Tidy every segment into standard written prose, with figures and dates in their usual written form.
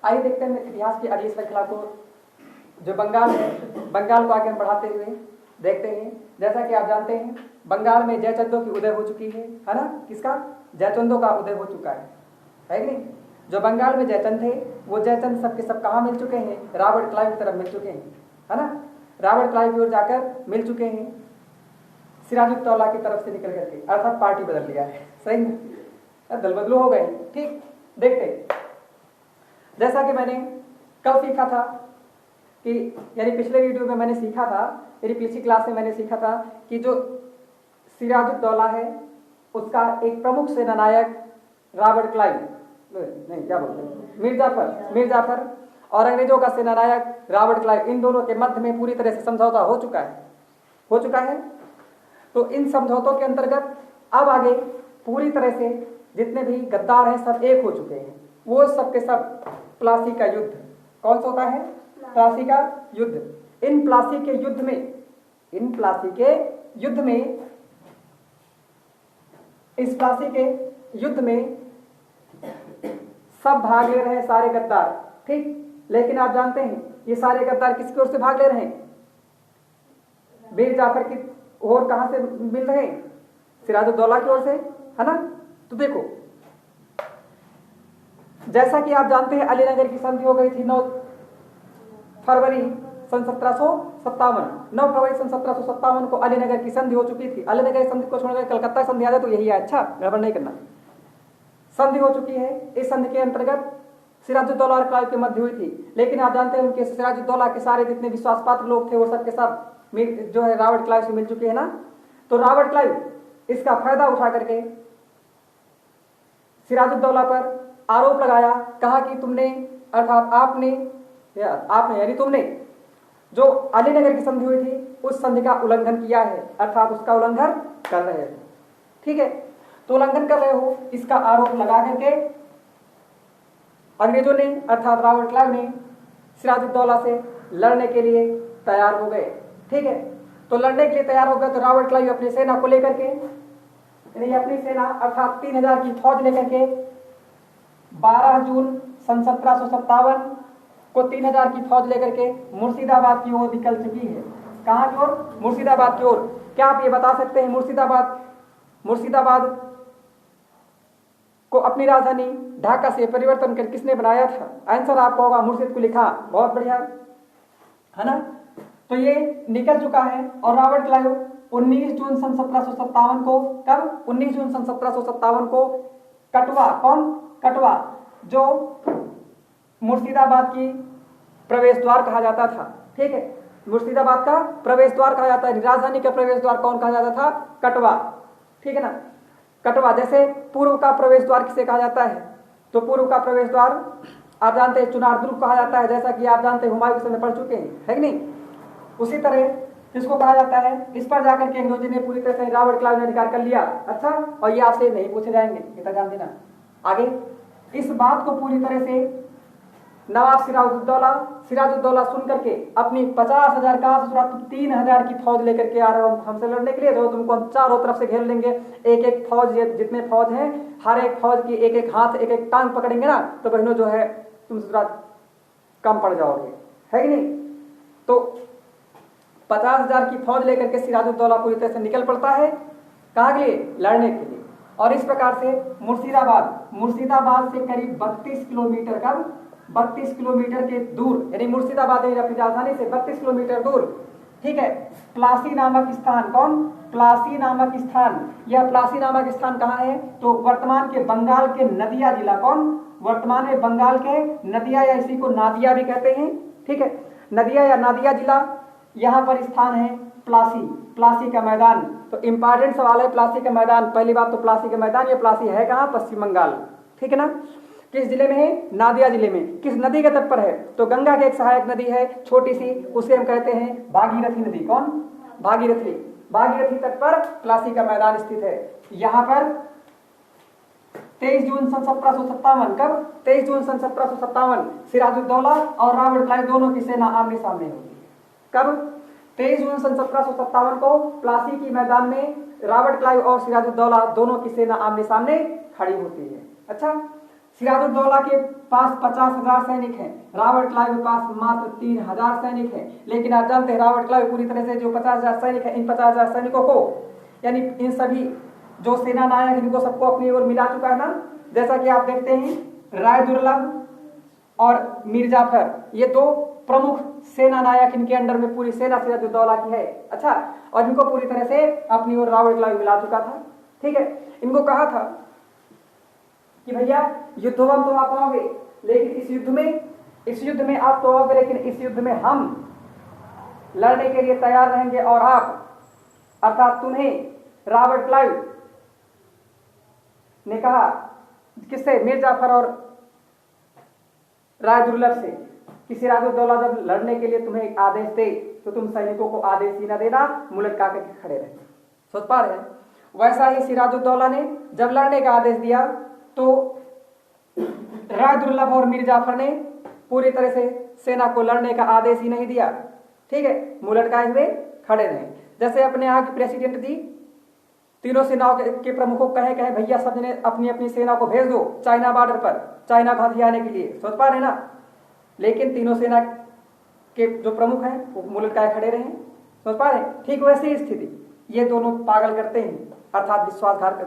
आइए देखते हैं इतिहास की अगली श्रृंखला को, जो बंगाल है, बंगाल को आगे हम बढ़ाते हुए देखते हैं। जैसा कि आप जानते हैं बंगाल में जयचंदों की उदय हो चुकी है ना? किसका? जयचंदों का उदय हो चुका है कि नहीं? जो बंगाल में जयचंद थे वो जयचंद सबके सब कहाँ मिल चुके हैं? रॉबर्ट क्लाइव की तरफ मिल चुके हैं, है ना? रॉबर्ट क्लाइव की ओर जाकर मिल चुके हैं सिराजुद्दौला की तरफ से निकल करके, अर्थात पार्टी बदल लिया है। सही में दल बदलू हो गए। ठीक, देखते जैसा कि मैंने कल सीखा था कि यानी पिछले वीडियो में मैंने सीखा था, यानी पिछली क्लास में मैंने सीखा था कि जो सिराजुद्दौला है उसका एक प्रमुख सेनानायक रॉबर्ट क्लाइव, नहीं क्या बोलते हैं, मीर जाफर और अंग्रेजों का सेनानायक रॉबर्ट क्लाइव, इन दोनों के मध्य में पूरी तरह से समझौता हो चुका है। तो इन समझौतों के अंतर्गत अब आगे पूरी तरह से जितने भी गद्दार हैं सब एक हो चुके हैं। वो सब के सब प्लासी का युद्ध, कौन सा होता है? प्लासी का युद्ध। इन प्लासी के युद्ध में इस प्लासी के युद्ध में सब भाग ले रहे हैं सारे गद्दार, ठीक। लेकिन आप जानते हैं ये सारे गद्दार किसकी ओर से भाग ले रहे हैं? मीर जाफर की ओर कहां से मिल रहे हैं? सिराजुद्दौला की ओर से, है ना? तो देखो, जैसा कि आप जानते हैं अलीनगर की संधि हो गई थी 9 फरवरी सन 1757। 9 फरवरी सन 1757 को अलीनगर की संधि हो चुकी थी। अलीनगर की संधि को छोड़कर कलकत्ता संधि आ जाए तो यही है, अच्छा गड़बड़ नहीं करना। संधि हो चुकी है। इस संधि के अंतर्गत सिराजुद्दौला और क्लाइव की मध्य हुई थी। लेकिन आप जानते हैं उनके सिराजुद्दौला के सारे जितने विश्वास पात्र लोग थे वो सब के सब जो है रॉबर्ट क्लाइव से मिल चुके हैं ना। तो रॉबर्ट क्लाइव इसका फायदा उठा करके सिराजुद्दौला पर आरोप लगाया, कहा कि तुमने अर्थात आपने यानी तुमने जो अलीनगर की संधि हुई थी उस संधि का उल्लंघन किया है, अर्थात उसका उल्लंघन कर रहे हो, ठीक है। तो उल्लंघन कर रहे हो इसका आरोप लगा करके अंग्रेजों ने अर्थात रॉबर्ट क्लाइव ने सिराजुद्दौला से लड़ने के लिए तैयार हो गए, ठीक है। तो लड़ने के लिए तैयार हो गए तो रॉबर्ट क्लाइव अपनी सेना को लेकर के, अपनी सेना अर्थात 3000 की फौज लेकर के 12 जून सन 1757 को 3000 की फौज लेकर के मुर्शिदाबाद की ओर निकल चुकी है। कहां की ओर? मुर्शिदाबाद की ओर। क्या आप ये बता सकते हैं मुर्शिदाबाद को अपनी राजधानी ढाका से परिवर्तन कर किसने बनाया था? आंसर आपको होगा मुर्शिद कुली खां। बहुत बढ़िया, है ना? तो ये निकल चुका है और रॉबर्ट क्लाइव 19 जून सन 1757 को, कब? 19 जून सन 1757 को कटवा जो मुर्शिदाबाद की प्रवेश द्वार कहा जाता था, ठीक है। मुर्शिदाबाद का प्रवेश द्वार कहा जाता है। राजधानी का प्रवेश द्वार कौन कहा जाता था? कटवा, ठीक है ना। कटवा, जैसे पूर्व का प्रवेश द्वार किसे कहा जाता है? तो पूर्व का प्रवेश द्वार आप जानते हैं चुनार दुर्ग कहा जाता है, जैसा कि आप जानते हैं हुमायूं के समय पढ़ चुके हैं, है कि नहीं? उसी तरह किसको कहा जाता है? इस पर जाकर के अंग्रेजों ने पूरी तरह से रॉबर्ट क्लाइव ने अधिकार कर लिया। अच्छा, और ये आपसे नहीं पूछे जाएंगे, इतना जान देना। आगे इस बात को पूरी तरह से नवाब सिराजुद्दौला सुन करके अपनी 50,000 का 3000 की फौज लेकर के आ रहे हो हमसे लड़ने के लिए, तो तुमको हम चारों तरफ से घेर लेंगे। एक एक फौज, जितने फौज हैं हर एक फौज की एक एक हाथ एक एक टांग पकड़ेंगे ना, तो बहनों जो है तुम कम पड़ जाओगे, है कि नहीं? तो 50,000 की फौज लेकर के सिराजुद्दौला पूरी तरह से निकल पड़ता है, कहाँ के लिए? लड़ने के लिए। और इस प्रकार से मुर्शिदाबाद से करीब 32 किलोमीटर का 32 किलोमीटर के दूर, यानी मुर्शिदाबाद अपनी राजधानी से 32 किलोमीटर दूर, ठीक है, प्लासी नामक स्थान। कौन? प्लासी नामक स्थान। यह प्लासी नामक स्थान कहाँ है? तो वर्तमान के बंगाल के नदिया जिला। कौन? वर्तमान में बंगाल के नदिया, या इसी को नादिया भी कहते हैं, ठीक है। नदिया या नादिया जिला, यहाँ पर स्थान है प्लासी का मैदान। तो इंपॉर्टेंट सवाल है प्लासी का मैदान। पहली बात तो प्लासी का मैदान, ये प्लासी है कहाँ? पश्चिम बंगाल, ठीक है ना। किस जिले में है? नादिया जिले में। किस नदी के तट पर है? तो गंगा की एक सहायक नदी है छोटी सी, उसे हम कहते हैं भागीरथी नदी। कौन? भागीरथी तट पर प्लासी का मैदान स्थित है। यहाँ पर 23 जून सन 1757, कब? 23 जून सन 1757 सिराजुद्दौला और रॉबर्ट क्लाइव दोनों की सेना आमने सामने होगी। कब? 23 जून सन 1757 को प्लासी की मैदान में रॉबर्ट क्लाइव और सिराजुद्दौला दोनों की सेना आमने सामने खड़ी होती है। अच्छा, सिराजुद्दौला के पास 50,000 सैनिक हैं, रॉबर्ट क्लाइव के पास मात्र 3,000 सैनिक हैं। लेकिन आप जानते हैं रॉबर्ट क्लाइव पूरी तरह से जो 50,000 सैनिक हैं, इन 50,000 सैनिकों को यानी इन सभी जो सेना नायक इनको सबको अपनी ओर मिला चुका है ना। जैसा कि आप देखते हैं राय दुर्लभ और मीर जाफर, ये दो प्रमुख सेना नायक, इनके अंडर में पूरी सेना सिराजुद्दौला की है। अच्छा, और इनको पूरी तरह से अपनी ओर रॉबर्ट क्लाइव मिला चुका था। ठीक है, इनको कहा था कि भैया युद्धों तो आप आओगे, लेकिन इस युद्ध में आप तो आओगे, लेकिन इस युद्ध में हम लड़ने के लिए तैयार रहेंगे और आप अर्थात तुम्हें रॉबर्ट क्लाइव ने कहा किससे, मीर जाफर और राय दुर्लभ से कि सिराजुद्दौला जब लड़ने के लिए तुम्हें आदेश दे तो तुम सैनिकों को आदेश ही न देना, मुंह लटका करके खड़े रहना। सोच पा रहे हैं? वैसा ही सिराजुद्दौला ने जब लड़ने का आदेश दिया तो राय दुर्लभ और मीर जाफर ने पूरी तरह से सेना को लड़ने का आदेश ही नहीं दिया। ठीक है, मुंह लटकाए हुए खड़े रहे। जैसे अपने यहाँ के प्रेसिडेंट जी तीनों सेनाओं के प्रमुखों कहे भैया सबने अपनी अपनी सेना को भेज दो चाइना बॉर्डर पर, चाइना को हथियाने के लिए। सोच पा रहे ना? लेकिन तीनों सेना के जो प्रमुख हैं वो मुंह लटकाए खड़े रहे। सोच पा रहे? ठीक वैसी ही स्थिति ये दोनों पागल करते हैं, अर्थात विश्वासघात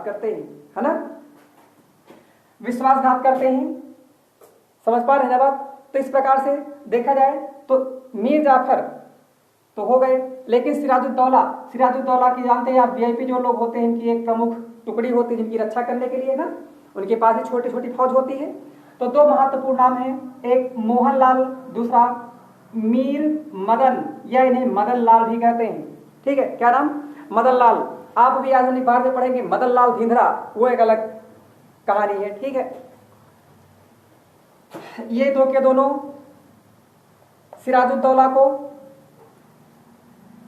करते हैं, है ना? विश्वासघात करते हैं। समझ पा रहे हैं ना बात? तो इस प्रकार से देखा जाए तो मीर जाफर तो हो गए, लेकिन सिराजुद्दौला की जानते हैं आप, वीआईपी जो लोग होते हैं इनकी एक प्रमुख टुकड़ी होती है जिनकी रक्षा करने के लिए ना, उनके पास ही छोटी छोटी फौज होती है। तो दो महत्वपूर्ण नाम हैं, एक मोहनलाल, दूसरा मीर मदन, या इन्हें मदन लाल भी कहते हैं। ठीक है, क्या नाम? मदन लाल। आप भी आधुनिक बार में पढ़ेंगे मदन लाल धिंधरा, वो एक अलग कहानी है। ठीक है, ये दो के दोनों सिराजुद्दौला को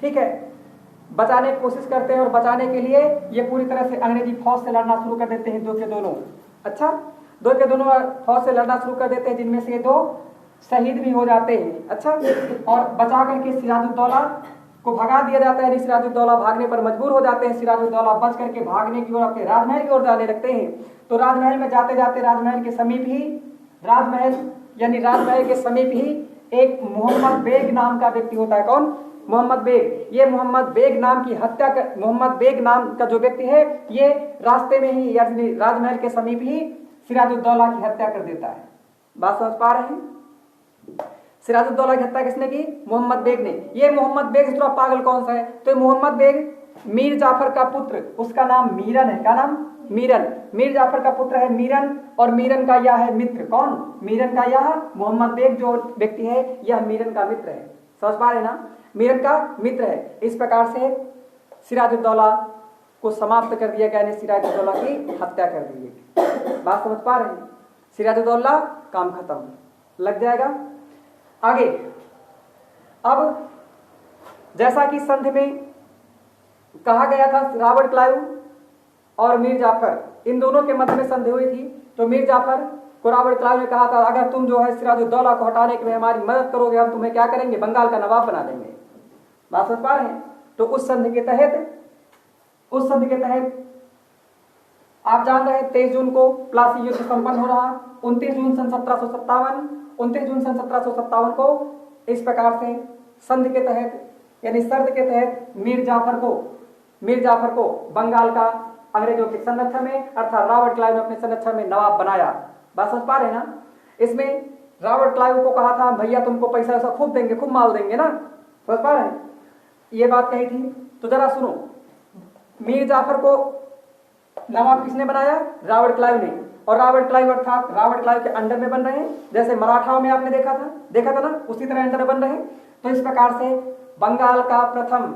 ठीक है बचाने की कोशिश करते हैं और बचाने के लिए ये पूरी तरह से अंग्रेजी फौज से लड़ना शुरू कर देते हैं, दो के दोनों। अच्छा, दो के दोनों फौज से लड़ना शुरू कर देते हैं, जिनमें से दो शहीद भी हो जाते हैं। अच्छा, और बचा करके सिराजुद्दौला को भगा दिया जाता है, सिराजुद्दौला भागने पर मजबूर हो जाते हैं। सिराजुद्दौला बच करके भागने की ओर अपने राजमहल की ओर जाने लगते हैं। तो राजमहल में जाते जाते राजमहल के समीप ही एक मोहम्मद बेग नाम का व्यक्ति होता है। कौन? मोहम्मद बेग। ये मोहम्मद बेग नाम का जो व्यक्ति है ये रास्ते में ही यानी राजमहल के समीप ही सिराजुद्दौला की हत्या कर देता है। बात समझ पा रहे हैं? सिराजुद्दौला की हत्या किसने की? मोहम्मद बेग ने। ये मोहम्मद बेग थोड़ा पागल कौन सा है? तो मोहम्मद बेग मीर जाफर का पुत्र, उसका नाम मीरन है। क्या नाम? मीरन। मीर जाफर का पुत्र है मीरन, और मीरन का यह है मित्र। कौन? मीरन का यह मोहम्मद बेग जो व्यक्ति है यह मीरन का मित्र है। समझ पा रहे ना? मीरन का मित्र है। इस प्रकार से सिराजुद्दौला को समाप्त कर दिया गया, सिराजुद्दौला की हत्या कर दी गई। बात समझ पा रहे हैं? सिराजुद्दौला काम खत्म, लग जाएगा आगे। अब जैसा कि संधि में कहा गया था रॉबर्ट क्लाइव और मीर जाफर, इन दोनों के मध्य में संधि हुई थी। तो मीर जाफर को रॉबर्ट क्लाइव ने कहा था अगर तुम जो है सिराजुद्दौला को हटाने के लिए हमारी मदद करोगे, हम तुम्हें क्या करेंगे? बंगाल का नवाब बना देंगे। बात समझ पा रहे हैं? तो उस संधि के तहत आप जान रहे हैं 23 जून को प्लासी युद्ध संपन्न हो रहा। 29 जून सन 1757 को इस प्रकार से संधि के तहत यानी शर्त के तहत मीर जाफर को बंगाल का अंग्रेजों के संरक्षण में अर्थात रॉबर्ट क्लाइव ने अपने संरक्षण में नवाब बनाया। बात समझ पा रहे हैं ना? इसमें रॉबर्ट क्लाइव को कहा था भैया तुमको पैसा वैसा खूब देंगे, खूब माल देंगे ना। समझ पा रहे हैं? ये बात कही थी। तो जरा सुनो, मीर जाफर को नवाब किसने बनाया? रॉबर्ट क्लाइव ने। और रॉबर्ट क्लाइव अर्थात रॉबर्ट क्लाइव के अंडर में बन रहे हैं, जैसे मराठाओं में आपने देखा था ना, उसी तरह अंडर में बन रहे हैं। तो इस प्रकार से बंगाल का प्रथम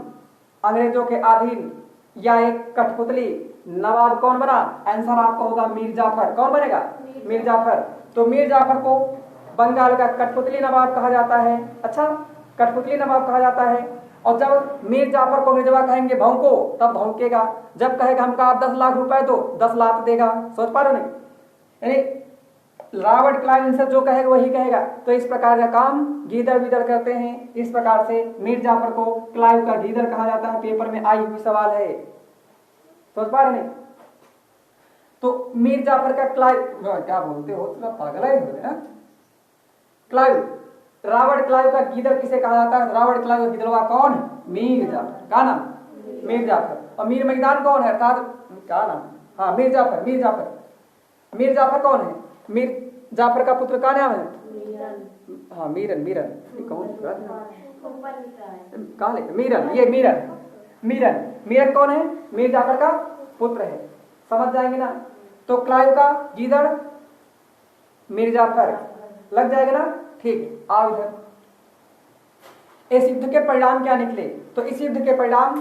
अंग्रेजों के अधीन या एक कठपुतली नवाब कौन बना? आंसर आपका होगा मीर जाफर। कौन बनेगा? मीर जाफर। तो मीर जाफर को बंगाल का कठपुतली नवाब कहा जाता है। अच्छा, कठपुतली नवाब कहा जाता है। और जब मीर जाफर को अंग्रेजवा कहेंगे भौंको, तब भौंकेगा। जब कहेगा हमको आप 10 लाख रुपए दो, 10 लाख देगा। सोच पा रहे नहीं? यानी रॉबर्ट क्लाइव इनसे जो कहेगा वही कहेगा। तो इस प्रकार का काम गीदड़ विदड़ करते हैं। इस प्रकार से मीर जाफर को क्लाइव का गीदड़ कहा जाता है। पेपर में आई हुई सवाल है। सोच पा रहे नहीं? तो मीर जाफर का क्लाइव, क्या बोलते हो, थोड़ा पागल है ना। क्लाइव, रॉबर्ट क्लाइव का गीदड़ किसे कहा जाता है? रॉबर्ट क्लाइव का गीदड़वा कौन है? मीर जाफर। क्या नाम? मीर जाफर। और मीर मैदान कौन है? अर्थात क्या नाम? हाँ, मीर जाफर। मीर जाफर, मीर जाफर कौन है? मीर जाफर का पुत्र का नाम है? हाँ, मीरन। मीरन कौन? कहाँ लिखा? मीरन। ये मीरन, मीरन। मीरन कौन है? मीर जाफर का पुत्र है। समझ जाएंगे ना। तो क्लाइव का गीदड़ मीर जाफर, लग जाएगा ना। ठीक, आओ इधर। इस युद्ध के परिणाम क्या निकले? तो इस युद्ध के परिणाम,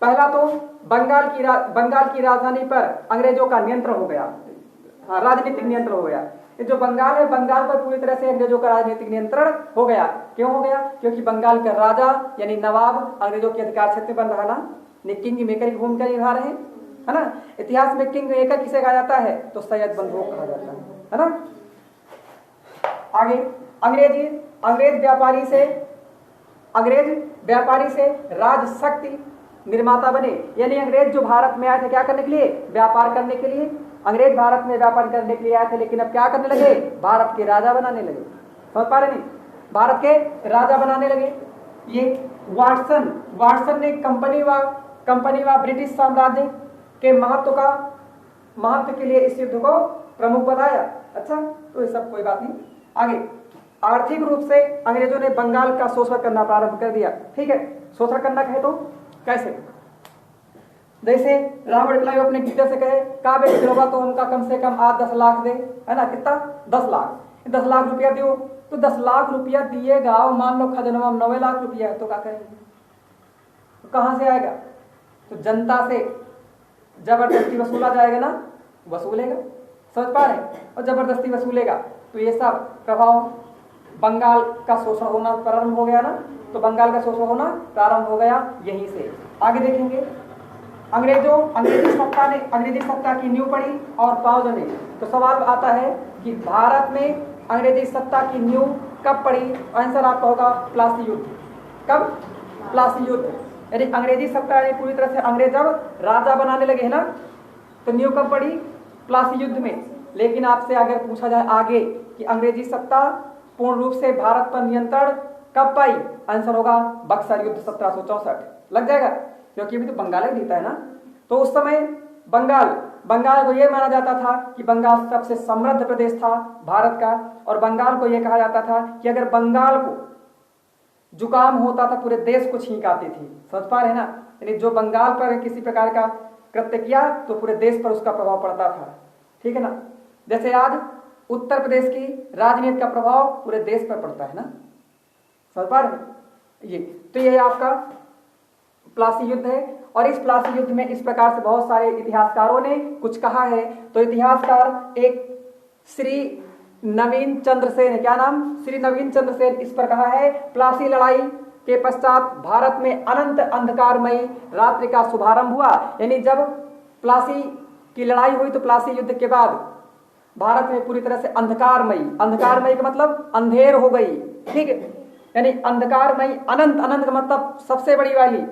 पहला तो बंगाल की राजधानी पर अंग्रेजों का नियंत्रण हो गया। हाँ, राजनीतिक नियंत्रण हो गया। ये जो बंगाल है, बंगाल पर पूरी तरह से अंग्रेजों का राजनीतिक नियंत्रण हो गया। क्यों हो गया? क्योंकि बंगाल का राजा यानी नवाब अंग्रेजों के अधिकार क्षेत्र बन रहा ना, किंग मेकर की भूमिका निभा रहे हैं, है ना। इतिहास में किंग मेकर किसे कहा जाता है? तो सैयद बंदूक कहा जाता है ना। आगे, अंग्रेज व्यापारी से राज शक्ति निर्माता बने। यानी अंग्रेज जो भारत में आए थे क्या करने के लिए? व्यापार करने के लिए। अंग्रेज भारत में व्यापार करने के लिए आए थे, लेकिन अब क्या करने लगे? भारत के राजा बनाने लगे। समझ पा रहे नहीं? भारत के राजा बनाने लगे। ये वाटसन ने कंपनी व ब्रिटिश साम्राज्य के महत्व के लिए इस युद्ध को प्रमुख बताया। अच्छा, तो ये सब कोई बात नहीं। आगे, आर्थिक रूप से अंग्रेजों ने बंगाल का शोषण करना प्रारंभ कर दिया। ठीक है, शोषण करना कहे तो कैसे? जैसे रॉबर्ट क्लाइव अपने गीदड़ से कहे, का बेटे होगा तो हमका कम से कम 8-10 लाख दे, है ना। कितना? 10 लाख। 10 लाख रुपया दियो, तो 10 लाख रुपया दिएगा, मान लो खजनवा 9 लाख रुपया है, तो क्या करेंगे? तो कहां से आएगा? तो जनता से जबरदस्ती वसूला जाएगा ना, वसूलेगा। समझ पा रहे? और जबरदस्ती वसूलेगा तो ये सब प्रभाव, बंगाल का शोषण होना प्रारंभ हो गया ना। तो बंगाल का शोषण होना प्रारंभ हो गया यहीं से। आगे देखेंगे, अंग्रेजी सत्ता की नींव पड़ी और पांव जमे। तो सवाल आता है कि भारत में अंग्रेजी सत्ता की नींव कब पड़ी? आंसर आपका होगा प्लासी युद्ध। कब? प्लासी युद्ध। यानी अंग्रेजी सत्ता पूरी तरह से अंग्रेज जब राजा बनाने लगे, है ना, तो नींव कब पड़ी? प्लासी युद्ध में। लेकिन आपसे अगर पूछा जाए आगे कि अंग्रेजी सत्ता पूर्ण रूप से भारत पर नियंत्रण कब पाई? आंसर होगा बक्सर युद्ध 1764। लग जाएगा, क्योंकि अभी तो बंगाल ही जीता है ना। तो उस समय बंगाल को यह माना जाता था कि बंगाल सबसे समृद्ध प्रदेश था भारत का, और बंगाल को यह कहा जाता था कि अगर बंगाल को जुकाम होता था पूरे देश को छींक आती थी। समझ पा रहे हैं ना। यानी जो बंगाल पर किसी प्रकार का कृत्य किया तो पूरे देश पर उसका प्रभाव पड़ता था। ठीक है ना। जैसे आज उत्तर प्रदेश की राजनीति का प्रभाव पूरे देश पर पड़ता है ना। समझ पा रहे हैं? ये तो ये आपका प्लासी युद्ध है। और इस प्लासी युद्ध में इस प्रकार से बहुत सारे इतिहासकारों ने कुछ कहा है। तो इतिहासकार एक श्री नवीन चंद्र सेन, क्या नाम? श्री नवीन चंद्र सेन इस पर कहा है, प्लासी लड़ाई के पश्चात भारत में अनंत अंधकारमयी रात्रि का शुभारंभ हुआ। यानी जब प्लासी की लड़ाई हुई तो प्लासी युद्ध के बाद भारत में पूरी तरह से अंधकारमयी का मतलब अंधेर हो गई। ठीक है, यानी अंधकारमयी, अनंत का मतलब सबसे बड़ी वाली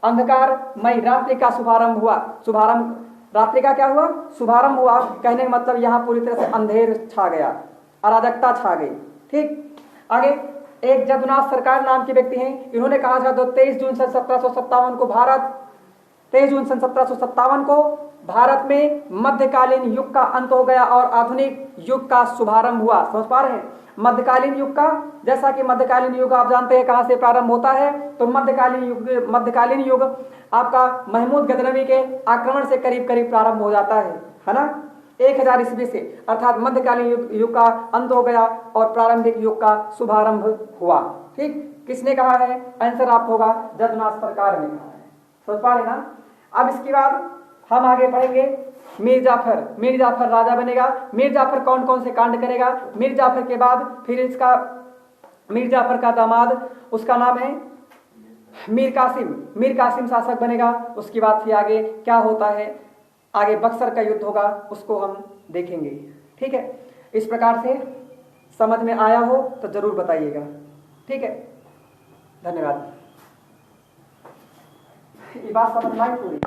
अंधकारमयी रात्रि का शुभारंभ हुआ। रात्रि का क्या हुआ? शुभारंभ हुआ। कहने का मतलब यहाँ पूरी तरह से अंधेर छा गया, अराजकता छा गई। ठीक, आगे एक जदुनाथ सरकार नाम के व्यक्ति हैं, इन्होंने कहा था 23 जून सन 1757 को भारत में मध्यकालीन युग का अंत हो गया और आधुनिक युग का शुभारंभ हुआ। समझ पा रहे हैं? मध्यकालीन युग का, जैसा कि मध्यकालीन युग आप जानते हैं कहां से प्रारंभ होता है, तो मध्यकालीन युग आपका महमूद गजनवी के आक्रमण से करीब करीब प्रारंभ हो जाता है ना, 1000 ईस्वी से। अर्थात मध्यकालीन युग का अंत हो गया और प्रारंभिक युग का शुभारंभ हुआ। ठीक, किसने कहा है? आंसर आपको होगा जदुनाथ सरकार ने कहा है। समझ पा रहे ना। अब इसके बाद हम आगे पढ़ेंगे मीर जाफर राजा बनेगा। मीर जाफर कौन कौन से कांड करेगा? मीर जाफर के बाद फिर मीर जाफर का दामाद, उसका नाम है मीर कासिम शासक बनेगा। उसके बाद फिर आगे क्या होता है, आगे बक्सर का युद्ध होगा, उसको हम देखेंगे। ठीक है, इस प्रकार से समझ में आया हो तो जरूर बताइएगा। ठीक है, धन्यवाद। ये बात समझ में आई पूरी?